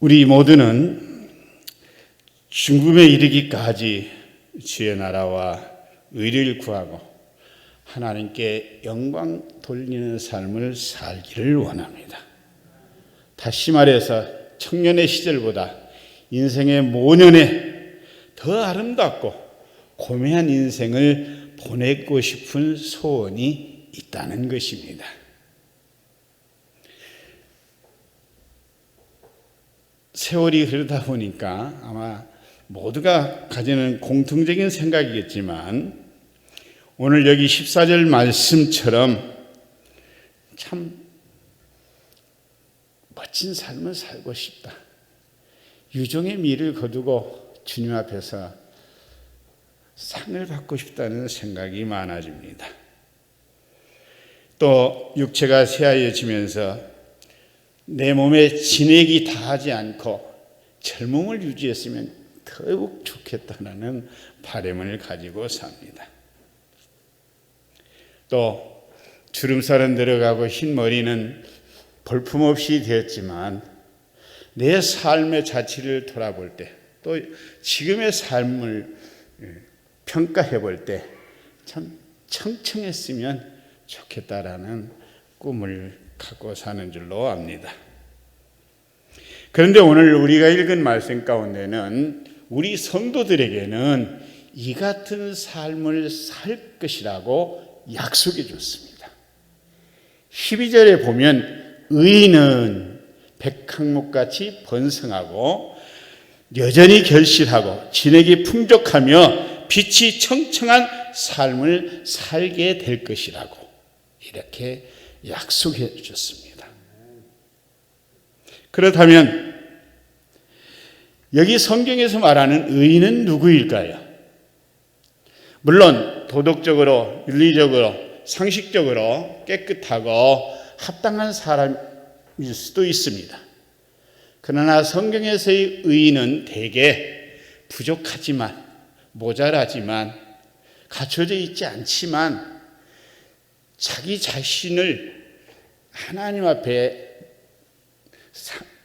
우리 모두는 죽음에 이르기까지 주의 나라와 의를 구하고 하나님께 영광 돌리는 삶을 살기를 원합니다. 다시 말해서 청년의 시절보다 인생의 모년에 더 아름답고 고매한 인생을 보내고 싶은 소원이 있다는 것입니다. 세월이 흐르다 보니까 아마 모두가 가지는 공통적인 생각이겠지만 오늘 여기 14절 말씀처럼 참 멋진 삶을 살고 싶다. 유종의 미를 거두고 주님 앞에서 상을 받고 싶다는 생각이 많아집니다. 또 육체가 쇠하여지면서 내 몸에 진액이 닿지 않고 젊음을 유지했으면 더욱 좋겠다는 바람을 가지고 삽니다. 또 주름살은 들어가고 흰 머리는 볼품없이 되었지만 내 삶의 자취를 돌아볼 때, 또 지금의 삶을 평가해 볼 때 참 청청했으면 좋겠다라는 꿈을 갖고 사는 줄로 압니다. 그런데 오늘 우리가 읽은 말씀 가운데는 우리 성도들에게는 이 같은 삶을 살 것이라고 약속해 줬습니다. 12절에 보면 의인은 백항목같이 번성하고 여전히 결실하고 진액이 풍족하며 빛이 청청한 삶을 살게 될 것이라고 이렇게 약속해 주셨습니다. 그렇다면 여기 성경에서 말하는 의인은 누구일까요? 물론 도덕적으로, 윤리적으로, 상식적으로 깨끗하고 합당한 사람일 수도 있습니다. 그러나 성경에서의 의인은 대개 부족하지만, 모자라지만, 갖춰져 있지 않지만 자기 자신을 하나님 앞에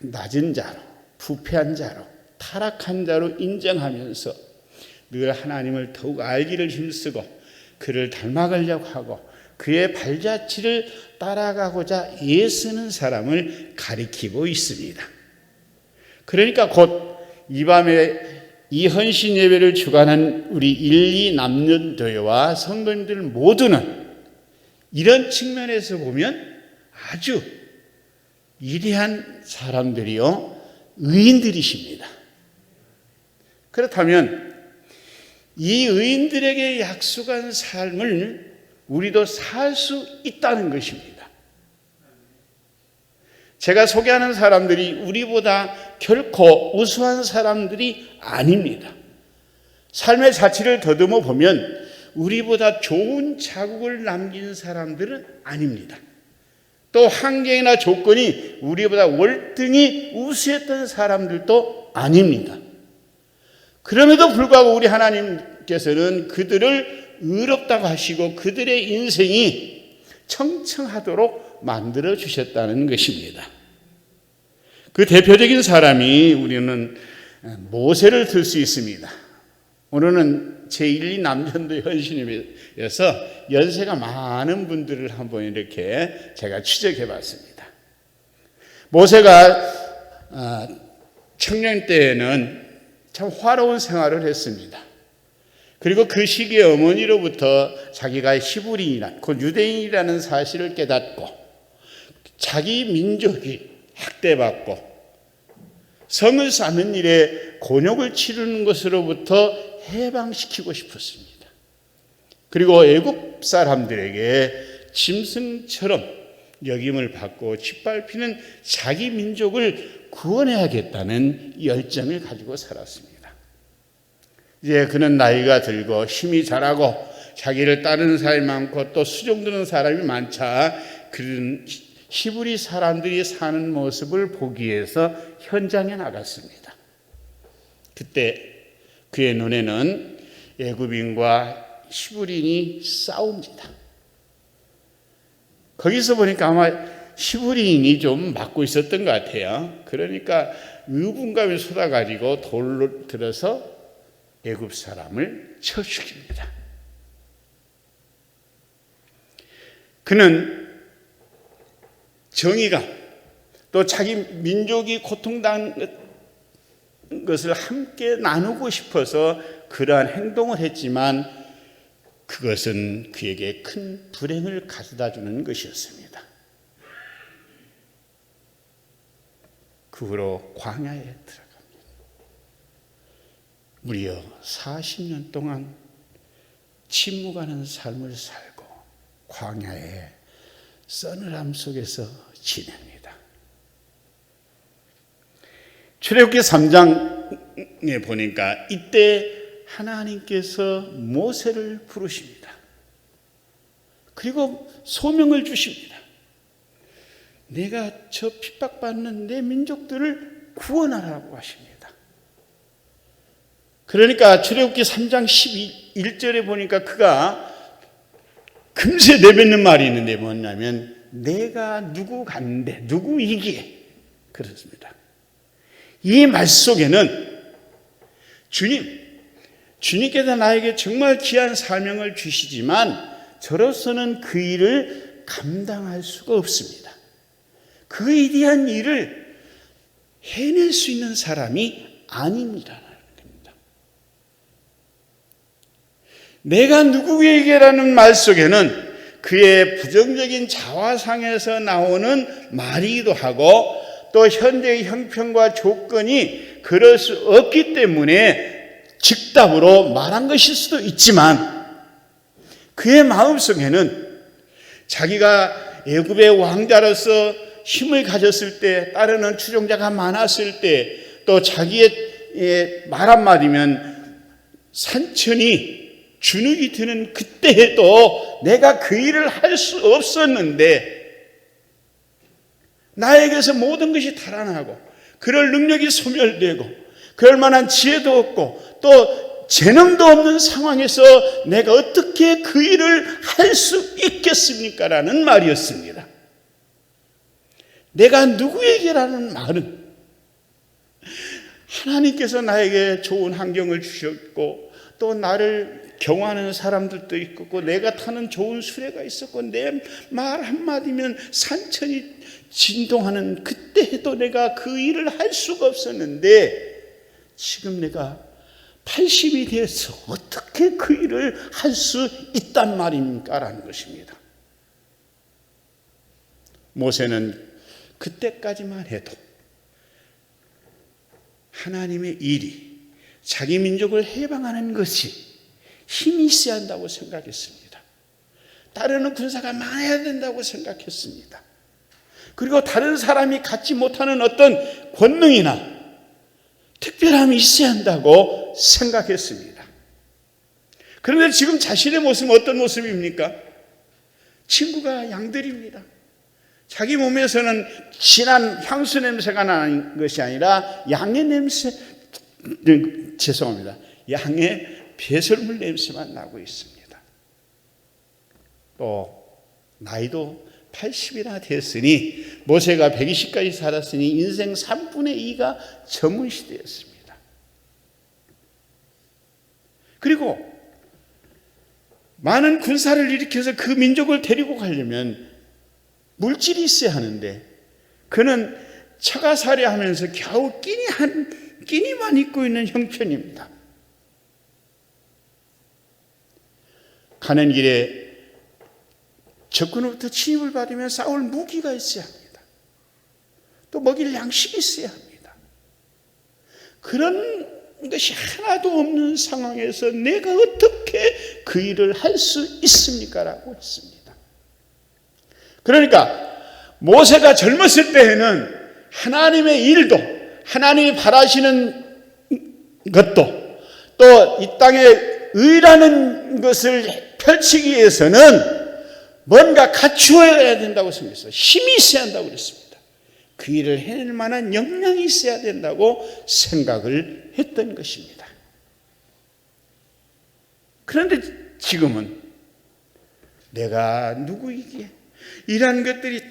낮은 자로, 부패한 자로, 타락한 자로 인정하면서 늘 하나님을 더욱 알기를 힘쓰고 그를 닮아가려고 하고 그의 발자취를 따라가고자 애쓰는 사람을 가리키고 있습니다. 그러니까 곧 이 밤에 이 헌신 예배를 주관한 우리 1, 2 남녀교회와 성도님들 모두는 이런 측면에서 보면 아주 위대한 사람들이요, 의인들이십니다. 그렇다면 이 의인들에게 약속한 삶을 우리도 살 수 있다는 것입니다. 제가 소개하는 사람들이 우리보다 결코 우수한 사람들이 아닙니다. 삶의 자취를 더듬어 보면 우리보다 좋은 자국을 남긴 사람들은 아닙니다. 또 환경이나 조건이 우리보다 월등히 우수했던 사람들도 아닙니다. 그럼에도 불구하고 우리 하나님께서는 그들을 의롭다고 하시고 그들의 인생이 청청하도록 만들어 주셨다는 것입니다. 그 대표적인 사람이 우리는 모세를 들 수 있습니다. 오늘은 제1, 2 남전도 헌신임에서 연세가 많은 분들을 한번 이렇게 제가 추적해 봤습니다. 모세가 청년 때에는 참 화려한 생활을 했습니다. 그리고 그 시기에 어머니로부터 자기가 히브리인이라, 곧 유대인이라는 사실을 깨닫고 자기 민족이 학대받고 성을 쌓는 일에 곤욕을 치르는 것으로부터 해방시키고 싶었습니다. 그리고 애굽 사람들에게 짐승처럼 여김을 받고 짓밟히는 자기 민족을 구원해야겠다는 열정을 가지고 살았습니다. 이제 그는 나이가 들고 힘이 자라고 자기를 따르는 사람이 많고 또 수종드는 사람이 많자 그는 히브리 사람들이 사는 모습을 보기 위해서 현장에 나갔습니다. 그때 그의 눈에는 애굽인과 히브리인이 싸웁니다. 거기서 보니까 아마 히브리인이 좀 맡고 있었던 것 같아요. 그러니까 유분감이 쏟아가지고 돌로 들어서 애굽 사람을 쳐 죽입니다. 그는 정의감, 또 자기 민족이 고통당한 것을 함께 나누고 싶어서 그러한 행동을 했지만 그것은 그에게 큰 불행을 가져다 주는 것이었습니다. 그 후로 광야에 들어갑니다. 무려 40년 동안 침묵하는 삶을 살고 광야의 서늘함 속에서 지냅니다. 출애굽기 3장에 보니까 이때 하나님께서 모세를 부르십니다. 그리고 소명을 주십니다. 내가 저 핍박받는 내 민족들을 구원하라고 하십니다. 그러니까 출애굽기 3장 11절에 보니까 그가 금세 내뱉는 말이 있는데 뭐냐면 내가 누구 간데 누구 이기에 그렇습니다. 이 말 속에는 주님께서 나에게 정말 귀한 사명을 주시지만 저로서는 그 일을 감당할 수가 없습니다. 그 위대한 일을 해낼 수 있는 사람이 아닙니다. 내가 누구에게라는 말 속에는 그의 부정적인 자화상에서 나오는 말이기도 하고 또 현재의 형편과 조건이 그럴 수 없기 때문에 즉답으로 말한 것일 수도 있지만 그의 마음속에는 자기가 애굽의 왕자로서 힘을 가졌을 때 따르는 추종자가 많았을 때 또 자기의 말 한마디면 산천이 주눅이 드는 그때에도 내가 그 일을 할 수 없었는데 나에게서 모든 것이 달아나고 그럴 능력이 소멸되고 그럴 만한 지혜도 없고 또 재능도 없는 상황에서 내가 어떻게 그 일을 할 수 있겠습니까? 라는 말이었습니다. 내가 누구에게라는 말은 하나님께서 나에게 좋은 환경을 주셨고 또 나를 경호하는 사람들도 있고 내가 타는 좋은 수레가 있었고 내 말 한마디면 산천이 진동하는 그때에도 내가 그 일을 할 수가 없었는데 지금 내가 80이 돼서 어떻게 그 일을 할 수 있단 말입니까? 라는 것입니다. 모세는 그때까지만 해도 하나님의 일이 자기 민족을 해방하는 것이 힘이 있어야 한다고 생각했습니다. 따르는 군사가 많아야 된다고 생각했습니다. 그리고 다른 사람이 갖지 못하는 어떤 권능이나 특별함이 있어야 한다고 생각했습니다. 그런데 지금 자신의 모습은 어떤 모습입니까? 친구가 양들입니다. 자기 몸에서는 진한 향수 냄새가 나는 것이 아니라 양의 냄새, 죄송합니다. 양의 배설물 냄새만 나고 있습니다. 또 나이도 80이나 됐으니 모세가 120까지 살았으니 인생 3분의 2가 전문 시대였습니다. 그리고 많은 군사를 일으켜서 그 민족을 데리고 가려면 물질이 있어야 하는데 그는 처가살이하면서 겨우 끼니만 입고 있는 형편입니다. 가는 길에 적군으로부터 침입을 받으면 싸울 무기가 있어야 합니다. 또 먹일 양식이 있어야 합니다. 그런 것이 하나도 없는 상황에서 내가 어떻게 그 일을 할 수 있습니까? 라고 했습니다. 그러니까 모세가 젊었을 때에는 하나님의 일도 하나님이 바라시는 것도 또 이 땅에 의라는 것을 펼치기 위해서는 뭔가 갖추어야 된다고 생각했어요. 힘이 있어야 한다고 그랬습니다. 그 일을 해낼 만한 역량이 있어야 된다고 생각을 했던 것입니다. 그런데 지금은 내가 누구이기에 이러한 것들이 다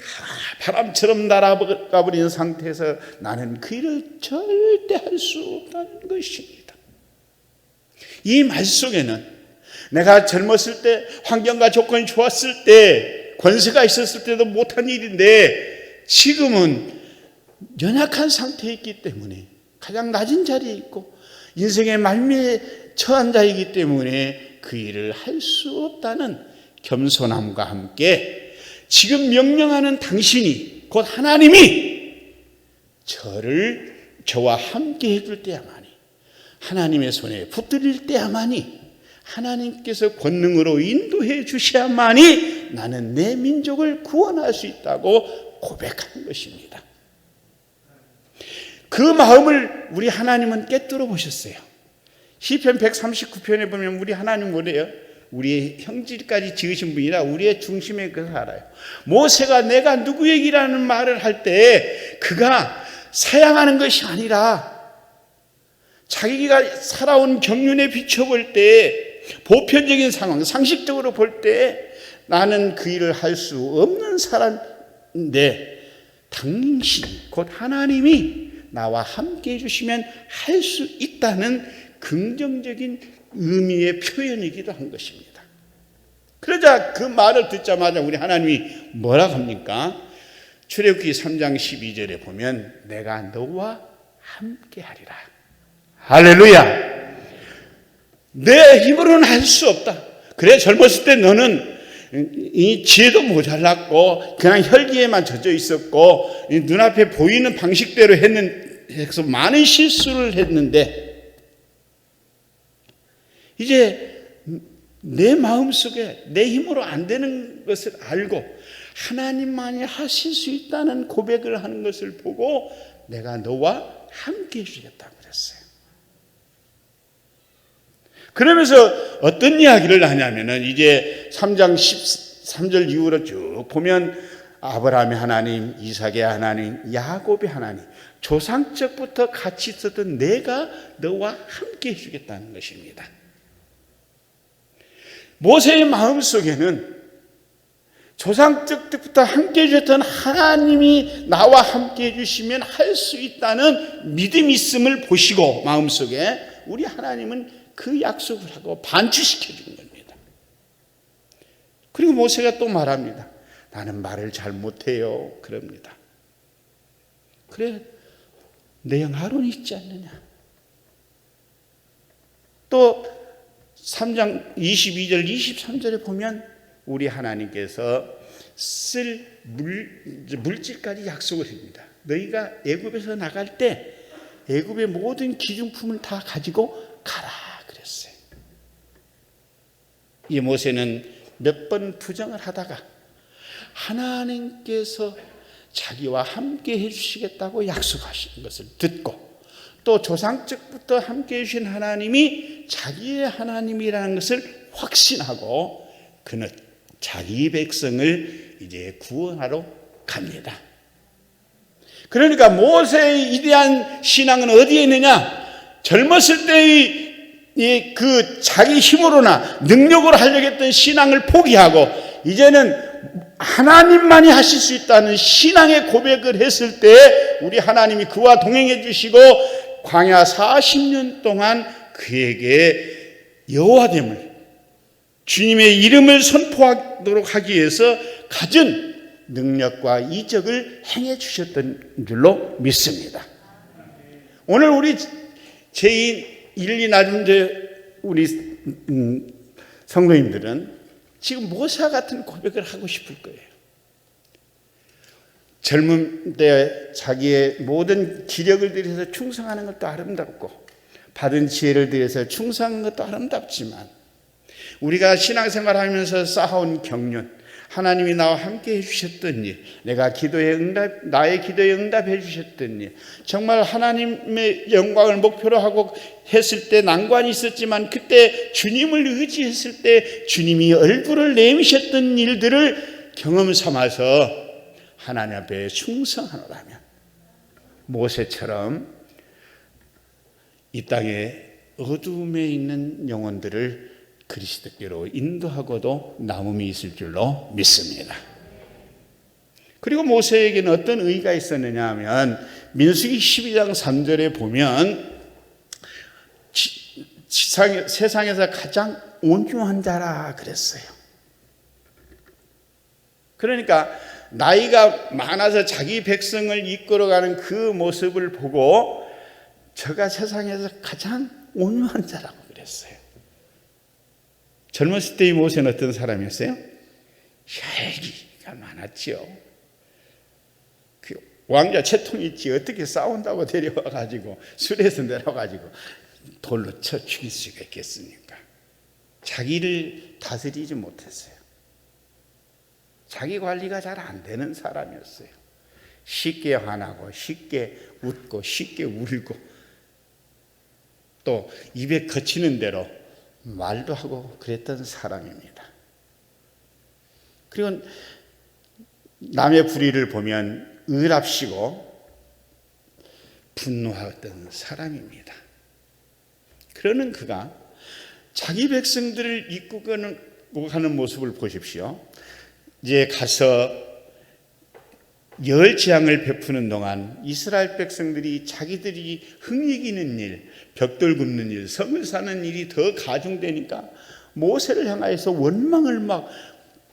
바람처럼 날아가 버린 상태에서 나는 그 일을 절대 할 수 없다는 것입니다. 이 말 속에는 내가 젊었을 때, 환경과 조건이 좋았을 때, 권세가 있었을 때도 못한 일인데 지금은 연약한 상태에 있기 때문에, 가장 낮은 자리에 있고 인생의 말미에 처한 자이기 때문에 그 일을 할 수 없다는 겸손함과 함께 지금 명령하는 당신이, 곧 하나님이 저와 함께 해줄 때야만이, 하나님의 손에 붙들릴 때야만이, 하나님께서 권능으로 인도해 주셔야만이 나는 내 민족을 구원할 수 있다고 고백하는 것입니다. 그 마음을 우리 하나님은 꿰뚫어 보셨어요. 시편 139편에 보면 우리 하나님 뭐래요? 우리의 형질까지 지으신 분이라 우리의 중심에 그것을 알아요. 모세가 내가 누구의 일이라는 말을 할 때 그가 사양하는 것이 아니라 자기가 살아온 경륜에 비춰볼 때, 보편적인 상황, 상식적으로 볼 때 나는 그 일을 할 수 없는 사람인데 당신, 곧 하나님이 나와 함께 해주시면 할 수 있다는 긍정적인 의미의 표현이기도 한 것입니다. 그러자 그 말을 듣자마자 우리 하나님이 뭐라고 합니까? 출애굽기 3장 12절에 보면 내가 너와 함께 하리라. 할렐루야. 내 힘으로는 할 수 없다. 그래, 젊었을 때 너는 이 지혜도 모자랐고 그냥 혈기에만 젖어 있었고 눈앞에 보이는 방식대로 해서 많은 실수를 했는데 이제 내 마음속에 내 힘으로 안 되는 것을 알고 하나님만이 하실 수 있다는 고백을 하는 것을 보고 내가 너와 함께 해주겠다고 그랬어요. 그러면서 어떤 이야기를 하냐면은 이제 3장 13절 이후로 쭉 보면 아브라함의 하나님, 이삭의 하나님, 야곱의 하나님, 조상적부터 같이 있었던 내가 너와 함께 해주겠다는 것입니다. 모세의 마음속에는 조상적 때부터 함께 해주셨던 하나님이 나와 함께 해주시면 할 수 있다는 믿음이 있음을 보시고 마음속에 우리 하나님은 그 약속을 하고 반주시켜 준 겁니다. 그리고 모세가 또 말합니다. 나는 말을 잘 못해요. 그럽니다. 그래, 내 형 아론이 있지 않느냐. 또 3장 22절 23절에 보면 우리 하나님께서 쓸 물질까지 약속을 합니다. 너희가 애굽에서 나갈 때 애굽의 모든 기중품을 다 가지고 가라 그랬어요. 이 모세는 몇 번 부정을 하다가 하나님께서 자기와 함께 해주시겠다고 약속하신 것을 듣고 또 조상적부터 함께 해주신 하나님이 자기의 하나님이라는 것을 확신하고 그는 자기 백성을 이제 구원하러 갑니다. 그러니까 모세의 위대한 신앙은 어디에 있느냐? 젊었을 때의 그 자기 힘으로나 능력으로 하려고 했던 신앙을 포기하고 이제는 하나님만이 하실 수 있다는 신앙의 고백을 했을 때 우리 하나님이 그와 동행해 주시고 광야 40년 동안 그에게 여호와됨을, 주님의 이름을 선포하도록 하기 위해서 가진 능력과 이적을 행해 주셨던 줄로 믿습니다. 오늘 우리 제1, 2 나중대 우리 성도님들은 지금 모세와 같은 고백을 하고 싶을 거예요. 젊은 때 자기의 모든 기력을 들여서 충성하는 것도 아름답고 받은 지혜를 들여서 충성하는 것도 아름답지만 우리가 신앙생활하면서 쌓아온 경륜, 하나님이 나와 함께 해주셨던 일, 나의 기도에 응답해 주셨던 일, 정말 하나님의 영광을 목표로 하고 했을 때 난관이 있었지만 그때 주님을 의지했을 때 주님이 얼굴을 내미셨던 일들을 경험 삼아서 하나님 앞에 충성하노라면 모세처럼 이 땅에 어둠에 있는 영혼들을 그리스도께로 인도하고도 남음이 있을 줄로 믿습니다. 그리고 모세에게는 어떤 의의가 있었느냐 하면 민수기 12장 3절에 보면 세상에서 가장 온유한 자라 그랬어요. 그러니까 나이가 많아서 자기 백성을 이끌어가는 그 모습을 보고 저가 세상에서 가장 온유한 자라고 그랬어요. 젊었을 때의 모세는 어떤 사람이었어요? 혈기가 많았죠. 그 왕자 채통이 있지 어떻게 싸운다고 데려와가지고 술에서 내려가지고 돌로 쳐 죽일 수가 있겠습니까? 자기를 다스리지 못했어요. 자기 관리가 잘 안 되는 사람이었어요. 쉽게 화나고 쉽게 웃고 쉽게 울고 또 입에 거치는 대로 말도 하고 그랬던 사람입니다. 그리고 남의 불의를 보면 의랍시고 분노하던 사람입니다. 그러는 그가 자기 백성들을 이끌고 가는 모습을 보십시오. 이제 가서 열 재앙을 베푸는 동안 이스라엘 백성들이 자기들이 흥이기는 일, 벽돌 굽는 일, 성을 사는 일이 더 가중되니까 모세를 향하여서 원망을 막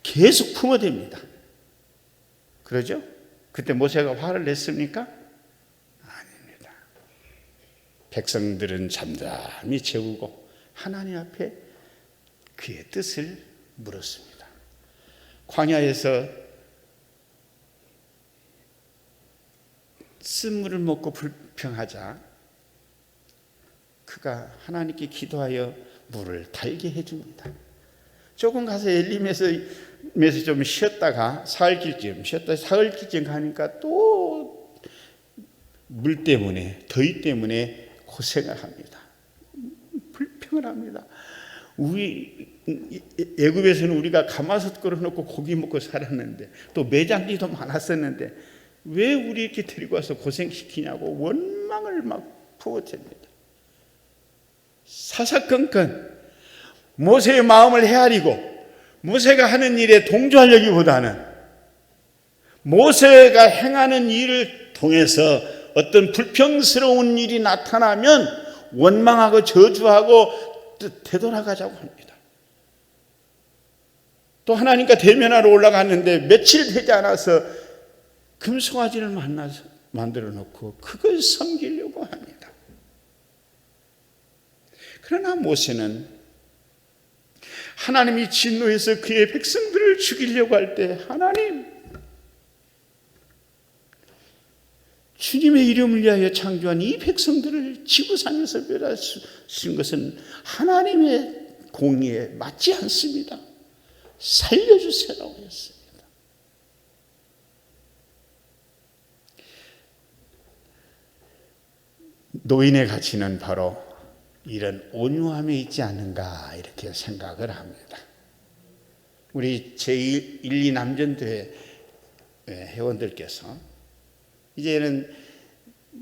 계속 품어댑니다. 그러죠? 그때 모세가 화를 냈습니까? 아닙니다. 백성들은 잠잠히 재우고 하나님 앞에 그의 뜻을 물었습니다. 광야에서 쓴물을 먹고 불평하자 그가 하나님께 기도하여 물을 달게 해줍니다. 조금 가서 엘림에서 좀 쉬었다가 사흘길쯤 가니까 또 물 때문에 더위 때문에 고생을 합니다. 불평을 합니다. 우리 애굽에서는 우리가 가마솥 끓여놓고 고기 먹고 살았는데 또 매장지도 많았었는데 왜 우리 이렇게 데리고 와서 고생시키냐고 원망을 막 부어댑니다. 사사건건 모세의 마음을 헤아리고 모세가 하는 일에 동조하려기보다는 모세가 행하는 일을 통해서 어떤 불평스러운 일이 나타나면 원망하고 저주하고 되돌아가자고 합니다. 또 하나님과 대면하러 올라갔는데 며칠 되지 않아서 금송아지를 만들어 놓고 그걸 섬기려고 합니다. 그러나 모세는 하나님이 진노해서 그의 백성들을 죽이려고 할 때 하나님, 주님의 이름을 위하여 창조한 이 백성들을 지구상에서 멸하신 것은 하나님의 공의에 맞지 않습니다. 살려주세요라고 했습니다. 노인의 가치는 바로 이런 온유함에 있지 않는가 이렇게 생각을 합니다. 우리 제1, 2 남전도회 회원들께서 이제는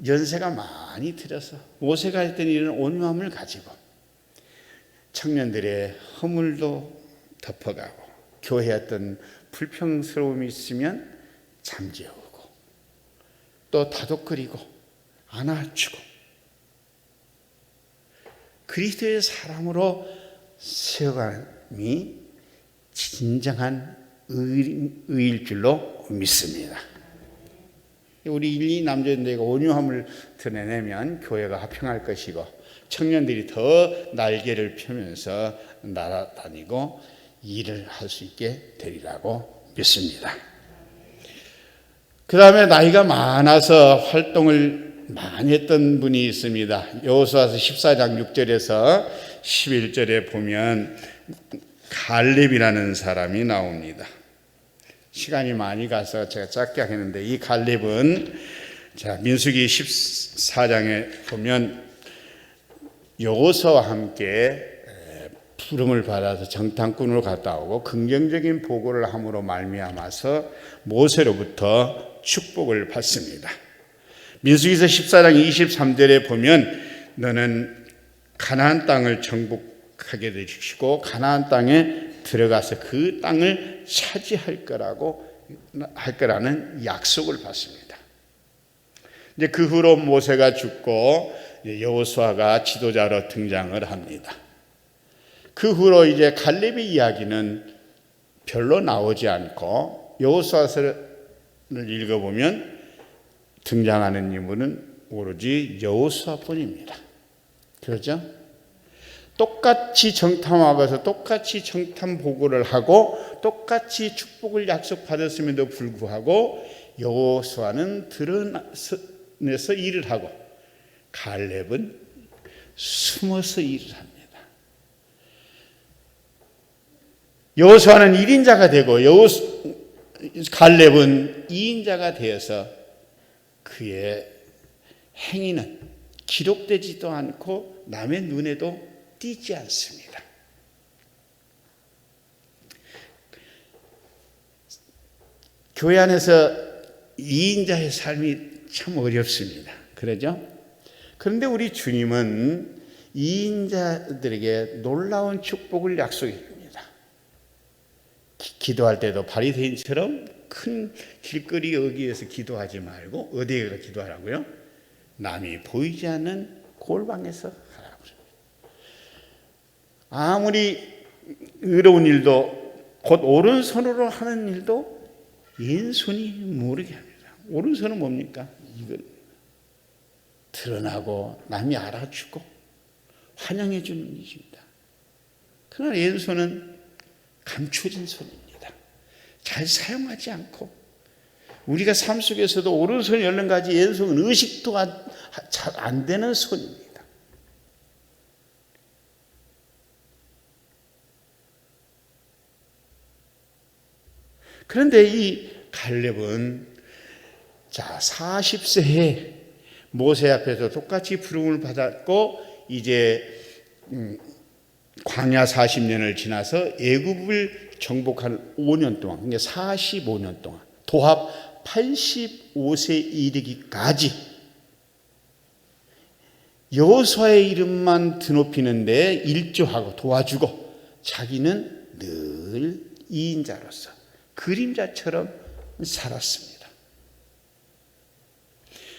연세가 많이 들어서 모세가 했던 이런 온유함을 가지고 청년들의 허물도 덮어가고 교회에 어떤 불평스러움이 있으면 잠재우고 또 다독거리고 안아주고 그리스도의 사람으로 세워감이 진정한 의일 줄로 믿습니다. 우리 1, 2 남자들과 온유함을 드러내면 교회가 화평할 것이고 청년들이 더 날개를 펴면서 날아다니고 일을 할 수 있게 되리라고 믿습니다. 그 다음에 나이가 많아서 활동을 많이 했던 분이 있습니다. 여호수아서 14장 6절에서 11절에 보면 갈렙이라는 사람이 나옵니다. 시간이 많이 가서 제가 짧게 하겠는데 이 갈렙은 민수기 14장에 보면 여호수아와 함께 부름을 받아서 정탐꾼으로 갔다 오고 긍정적인 보고를 함으로 말미암아서 모세로부터 축복을 받습니다. 민수기서 14장 23절에 보면 너는 가나안 땅을 정복하게 되시고 가나안 땅에 들어가서 그 땅을 차지할 거라고 할 거라는 약속을 받습니다. 이제 그 후로 모세가 죽고 여호수아가 지도자로 등장을 합니다. 그 후로 이제 갈렙의 이야기는 별로 나오지 않고 여호수아서를 읽어보면 등장하는 인물은 오로지 여호수아뿐입니다. 그렇죠? 똑같이 정탐하고서 똑같이 정탐 보고를 하고 똑같이 축복을 약속받았음에도 불구하고 여호수아는 드러내서 일을 하고 갈렙은 숨어서 일을 합니다. 여호수아는 1인자가 되고 갈렙은 2인자가 되어서 그의 행위는 기록되지도 않고 남의 눈에도 띄지 않습니다. 교회 안에서 2인자의 삶이 참 어렵습니다. 그러죠? 그런데 우리 주님은 2인자들에게 놀라운 축복을 약속해 줍니다. 기도할 때도 바리새인처럼 큰 길거리 어귀에서 기도하지 말고 어디에 기도하라고요? 남이 보이지 않는 골방에서 하라고 그럽니다. 아무리 의로운 일도 곧 오른손으로 하는 일도 왼손이 모르게 합니다. 오른손은 뭡니까? 이걸 드러나고 남이 알아주고 환영해 주는 일입니다. 그러나 왼손은 감춰진 손입니다. 잘 사용하지 않고 우리가 삶 속에서도 오른손이 열린 가지 왼손은 의식도 잘 안 되는 손입니다. 그런데 이 갈렙은 40세에 모세 앞에서 똑같이 부름을 받았고 이제 광야 40년을 지나서 애굽을 정복한 5년 동안, 그러니까 45년 동안 도합 85세 이르기까지 여호수아의 이름만 드높이는데 일조하고 도와주고 자기는 늘 2인자로서 그림자처럼 살았습니다.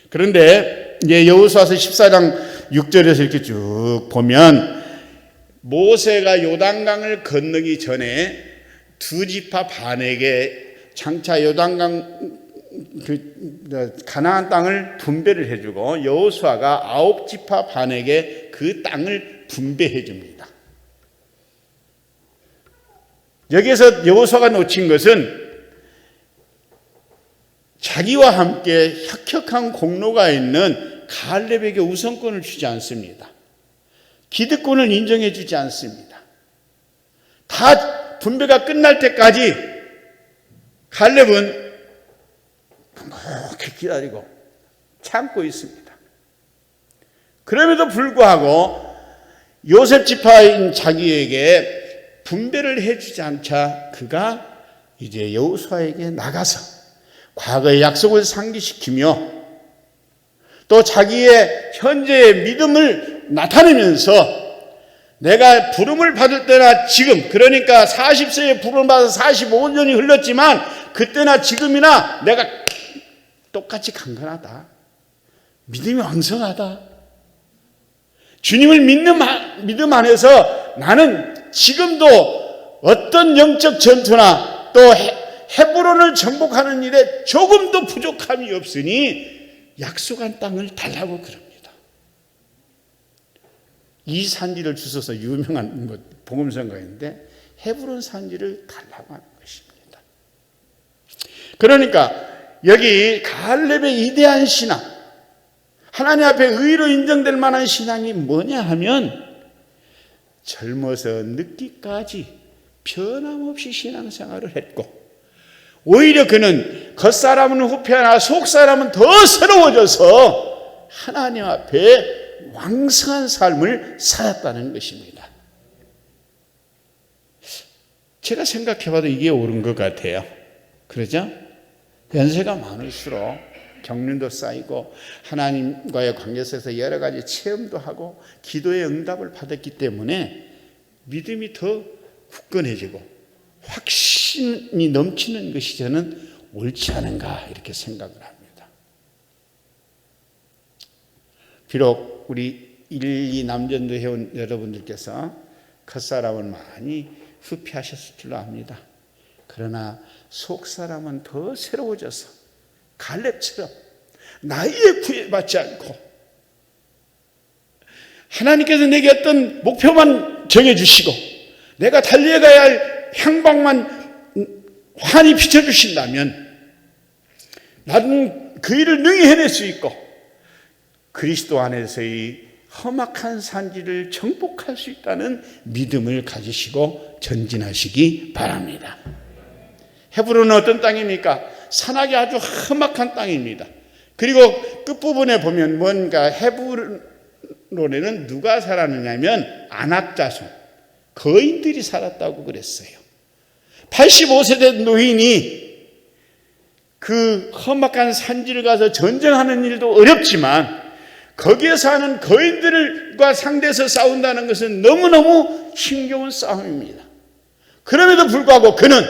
그런데 이제 여호수아서 14장 6절에서 이렇게 쭉 보면 모세가 요단강을 건너기 전에 두 지파 반에게 장차 요단강 가나안 땅을 분배를 해주고 여호수아가 9지파 반에게 그 땅을 분배해 줍니다. 여기에서 여호수아가 놓친 것은 자기와 함께 혁혁한 공로가 있는 갈렙에게 우선권을 주지 않습니다. 기득권을 인정해 주지 않습니다. 다 분배가 끝날 때까지 갈렙은 그렇게 기다리고 참고 있습니다. 그럼에도 불구하고 요셉 지파인 자기에게 분배를 해주지 않자 그가 이제 여호수아에게 나가서 과거의 약속을 상기시키며 또 자기의 현재의 믿음을 나타내면서 내가 부름을 받을 때나 지금, 그러니까 40세에 부름을 받아서 45년이 흘렀지만 그때나 지금이나 내가 똑같이 강건하다. 믿음이 왕성하다. 주님을 믿는 믿음 안에서 나는 지금도 어떤 영적 전투나 또 헤브론을 정복하는 일에 조금도 부족함이 없으니 약속한 땅을 달라고 그럽니다. 이 산지를 주셔서 유명한 복음서가 있는데 헤브론 산지를 달라고 하는 것입니다. 그러니까 여기 갈렙의 이대한 신앙, 하나님 앞에 의로 인정될 만한 신앙이 뭐냐 하면 젊어서 늙기까지 변함없이 신앙생활을 했고 오히려 그는 겉사람은 후패하나 속사람은 더 새로워져서 하나님 앞에 왕성한 삶을 살았다는 것입니다. 제가 생각해봐도 이게 옳은 것 같아요. 그러죠? 연세가 많을수록 경륜도 쌓이고 하나님과의 관계 속에서 여러 가지 체험도 하고 기도의 응답을 받았기 때문에 믿음이 더 굳건해지고 확신이 넘치는 것이 저는 옳지 않은가 이렇게 생각을 합니다. 비록 우리 1, 2 남전도 회원 여러분들께서 겉사람은 많이 후피하셨을 줄로 압니다. 그러나 속사람은 더 새로워져서 갈렙처럼 나이에 구애받지 않고 하나님께서 내게 어떤 목표만 정해주시고 내가 달려가야 할 향방만 환히 비춰주신다면 나는 그 일을 능히 해낼 수 있고 그리스도 안에서의 험악한 산지를 정복할 수 있다는 믿음을 가지시고 전진하시기 바랍니다. 헤브론은 어떤 땅입니까? 산악이 아주 험악한 땅입니다. 그리고 끝부분에 보면 뭔가 헤브론에는 누가 살았느냐면 아낙 자손, 거인들이 살았다고 그랬어요. 85세 된 노인이 그 험악한 산지를 가서 전쟁하는 일도 어렵지만 거기에 사는 거인들과 상대해서 싸운다는 것은 너무너무 힘겨운 싸움입니다. 그럼에도 불구하고 그는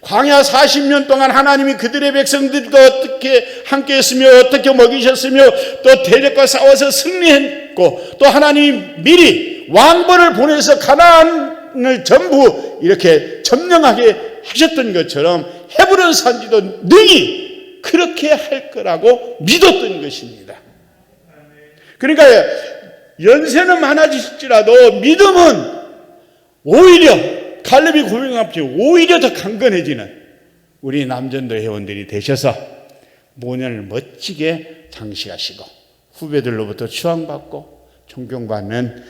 광야 40년 동안 하나님이 그들의 백성들과 어떻게 함께 했으며 어떻게 먹이셨으며 또 대적과 싸워서 승리했고 또 하나님이 미리 왕벌을 보내서 가나안을 전부 이렇게 점령하게 하셨던 것처럼 헤브론 산지도 능히 그렇게 할 거라고 믿었던 것입니다. 그러니까 연세는 많아질지라도 믿음은 오히려 갈렙이 고백합지 오히려 더 강건해지는 우리 남전도 회원들이 되셔서 모년을 멋지게 장식하시고 후배들로부터 추앙받고 존경받는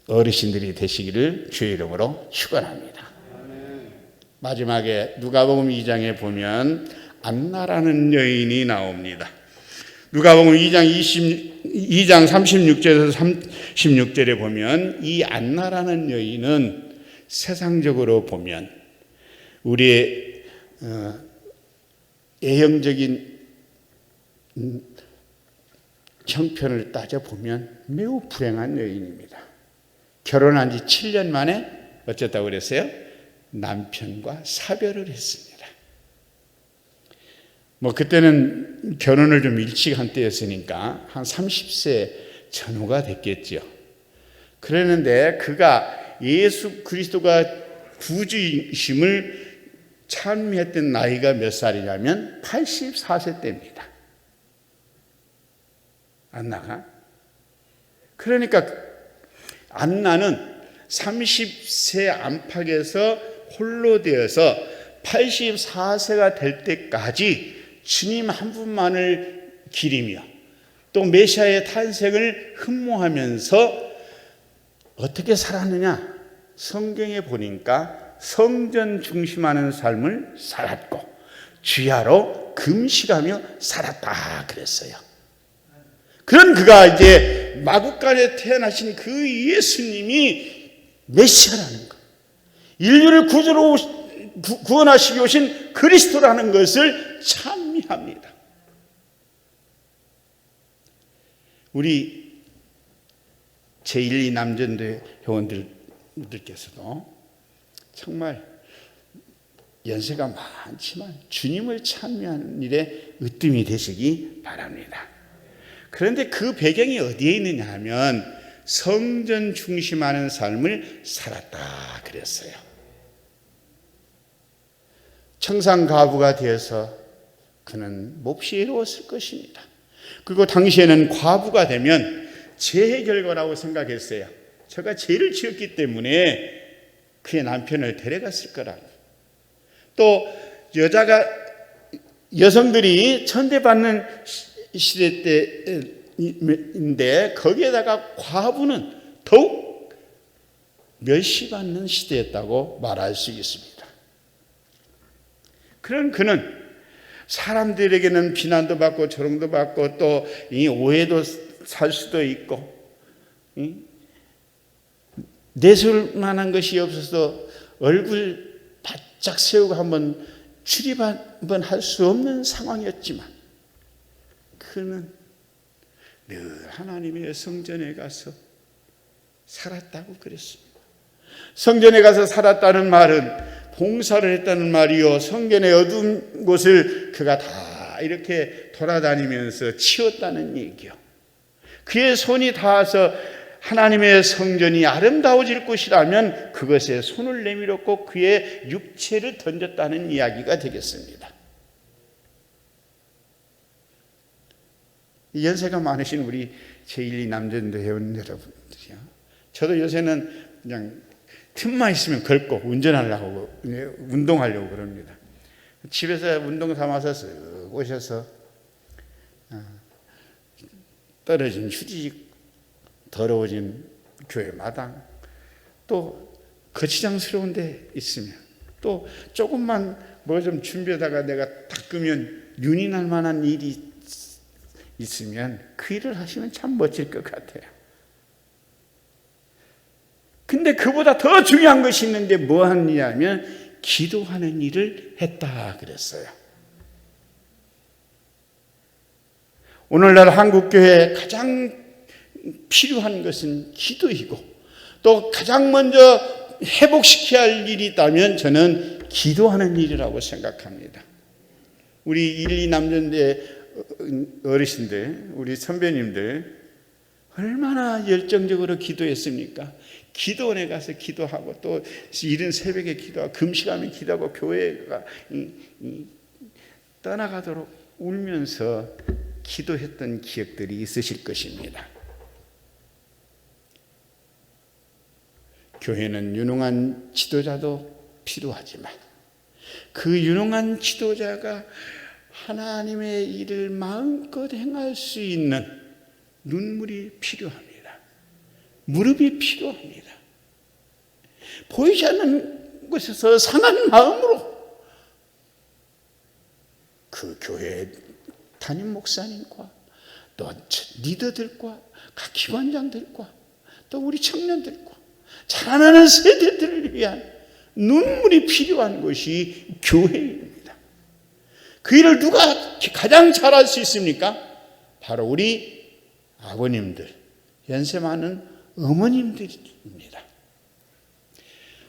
어르신들이 되시기를 주의 이름으로 축원합니다. 마지막에 누가복음 2장에 보면 안나라는 여인이 나옵니다. 누가복음 2장 36절에서 36절에 보면 이 안나라는 여인은 세상적으로 보면 우리의 예형적인 형편을 따져보면 매우 불행한 여인입니다. 결혼한 지 7년 만에 어쨌다고 그랬어요? 남편과 사별을 했습니다. 그때는 결혼을 좀 일찍 한 때였으니까 한 30세 전후가 됐겠죠. 그랬는데 그가 예수 그리스도가 구주이심을 찬미했던 나이가 몇 살이냐면 84세 때입니다. 안나가. 그러니까 안나는 30세 안팎에서 홀로 되어서 84세가 될 때까지 주님 한 분만을 기리며 또 메시아의 탄생을 흠모하면서 어떻게 살았느냐? 성경에 보니까 성전 중심하는 삶을 살았고 주야로 금식하며 살았다 그랬어요. 그런 그가 이제 마구간에 태어나신 그 예수님이 메시아라는 것, 인류를 구원하시기 오신 그리스도라는 것을 찬미합니다. 우리 제1, 2 남전도 회원들께서도 정말 연세가 많지만 주님을 찬미하는 일에 으뜸이 되시기 바랍니다. 그런데 그 배경이 어디에 있느냐 하면 성전 중심하는 삶을 살았다 그랬어요. 청산가부가 되어서 그는 몹시 외로웠을 것입니다. 그리고 당시에는 과부가 되면 죄의 결과라고 생각했어요. 저가 죄를 지었기 때문에 그의 남편을 데려갔을 거라고. 또 여성들이 천대받는 시대 때인데 거기에다가 과부는 더욱 멸시받는 시대였다고 말할 수 있습니다. 그런 그는 사람들에게는 비난도 받고 조롱도 받고 또 이 오해도 살 수도 있고 내세울 만한 것이 없어서 얼굴 바짝 세우고 한번 출입 한번 할 수 없는 상황이었지만 그는 늘 하나님의 성전에 가서 살았다고 그랬습니다. 성전에 가서 살았다는 말은 봉사를 했다는 말이요, 성전의 어두운 곳을 그가 다 이렇게 돌아다니면서 치웠다는 얘기요. 그의 손이 닿아서 하나님의 성전이 아름다워질 것이라면 그것에 손을 내밀었고 그의 육체를 던졌다는 이야기가 되겠습니다. 연세가 많으신 우리 제1, 2 남전도 회원 여러분들이요, 저도 요새는 그냥 틈만 있으면 걷고 운전하려고, 운동하려고 그럽니다. 집에서 운동 삼아서 쓱 오셔서 떨어진 휴지, 더러워진 교회 마당, 또 거치장스러운 데 있으면, 또 조금만 뭐 좀 준비하다가 내가 닦으면 윤이 날 만한 일이 있으면 그 일을 하시면 참 멋질 것 같아요. 근데 그보다 더 중요한 것이 있는데 뭐 하느냐면 기도하는 일을 했다 그랬어요. 오늘날 한국교회에 가장 필요한 것은 기도이고, 또 가장 먼저 회복시켜야 할 일이 있다면 저는 기도하는 일이라고 생각합니다. 우리 1, 2 남전대 어르신들, 우리 선배님들 얼마나 열정적으로 기도했습니까? 기도원에 가서 기도하고, 또 이른 새벽에 기도하고, 금식하면 기도하고, 교회가 떠나가도록 울면서 기도했던 기억들이 있으실 것입니다. 교회는 유능한 지도자도 필요하지만 그 유능한 지도자가 하나님의 일을 마음껏 행할 수 있는 눈물이 필요합니다. 무릎이 필요합니다. 보이지 않는 곳에서 상한 마음으로 그 교회 담임 목사님과 또 리더들과 각 기관장들과 또 우리 청년들과 자라나는 세대들을 위한 눈물이 필요한 것이 교회입니다. 그 일을 누가 가장 잘할 수 있습니까? 바로 우리 아버님들, 연세 많은 어머님들입니다.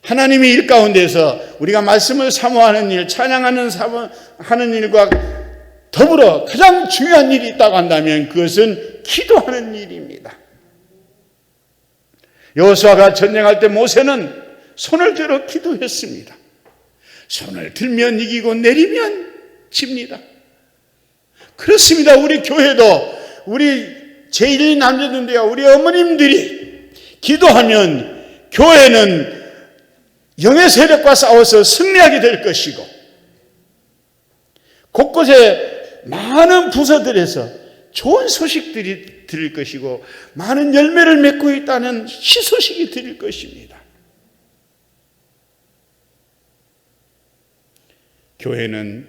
하나님의 일 가운데서 우리가 말씀을 사모하는 일, 찬양하는 하는 일과 더불어 가장 중요한 일이 있다고 한다면 그것은 기도하는 일입니다. 여호수아가 전쟁할 때 모세는 손을 들어 기도했습니다. 손을 들면 이기고 내리면 집니다. 그렇습니다. 우리 교회도, 우리 제1 남자들인데요, 우리 어머님들이 기도하면 교회는 영의 세력과 싸워서 승리하게 될 것이고, 곳곳에 많은 부서들에서 좋은 소식들이 들릴 것이고, 많은 열매를 맺고 있다는 희소식이 들릴 것입니다. 교회는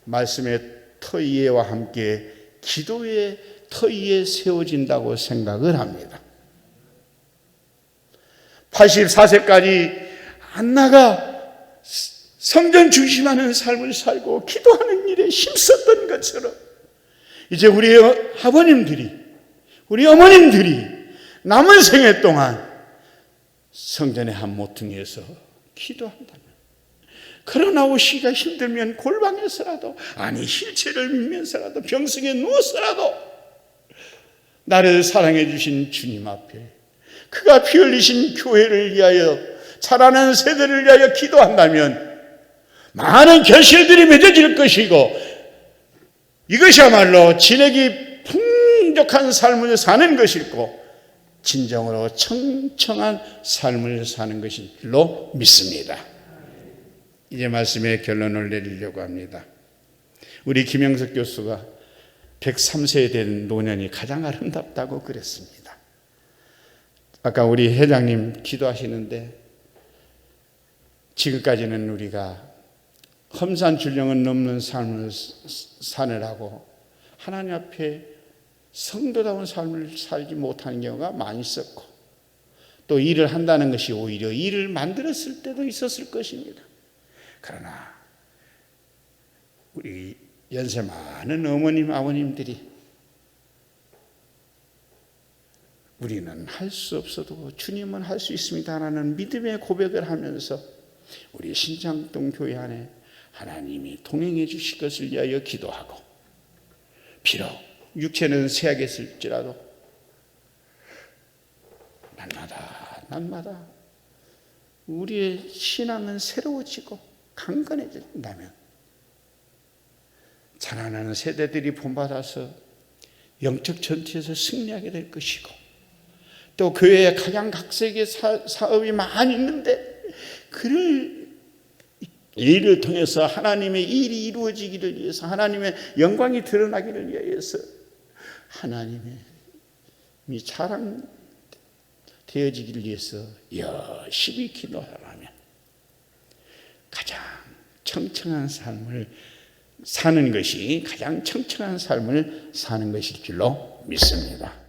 말씀의 터 위에와 함께 기도의 터 위에 세워진다고 생각을 합니다. 84세까지 안나가 성전 중심하는 삶을 살고 기도하는 일에 힘썼던 것처럼 이제 우리 아버님들이, 우리 어머님들이 남은 생애 동안 성전의 한 모퉁이에서 기도한다면, 그러나 오시기가 힘들면 골방에서라도, 아니 힐체를 밀면서라도, 병석에 누워서라도 나를 사랑해 주신 주님 앞에, 그가 피 흘리신 교회를 위하여, 자라는 세대를 위하여 기도한다면 많은 결실들이 맺어질 것이고, 이것이야말로 진액이 풍족한 삶을 사는 것이고 진정으로 청청한 삶을 사는 것인 줄로 믿습니다. 이제 말씀의 결론을 내리려고 합니다. 우리 김영석 교수가 103세 된 노년이 가장 아름답다고 그랬습니다. 아까 우리 회장님 기도하시는데, 지금까지는 우리가 험산줄령은 넘는 삶을 사느라고 하나님 앞에 성도다운 삶을 살지 못하는 경우가 많이 있었고, 또 일을 한다는 것이 오히려 일을 만들었을 때도 있었을 것입니다. 그러나 우리 연세 많은 어머님, 아버님들이 우리는 할 수 없어도 주님은 할 수 있습니다라는 믿음의 고백을 하면서 우리 신창동 교회 안에 하나님이 동행해 주실 것을 위하여 기도하고, 비록 육체는 쇠하겠을지라도 날마다 우리의 신앙은 새로워지고 강건해진다면 자라나는 세대들이 본받아서 영적 전투에서 승리하게 될 것이고, 또 교회에 가장 각색의 사업이 많이 있는데 그를 일을 통해서 하나님의 일이 이루어지기를 위해서, 하나님의 영광이 드러나기를 위해서 하나님의 자랑되어지기를 위해서 열심히 기도하라면 가장 청청한 삶을 사는 것이, 가장 청청한 삶을 사는 것일 줄로 믿습니다.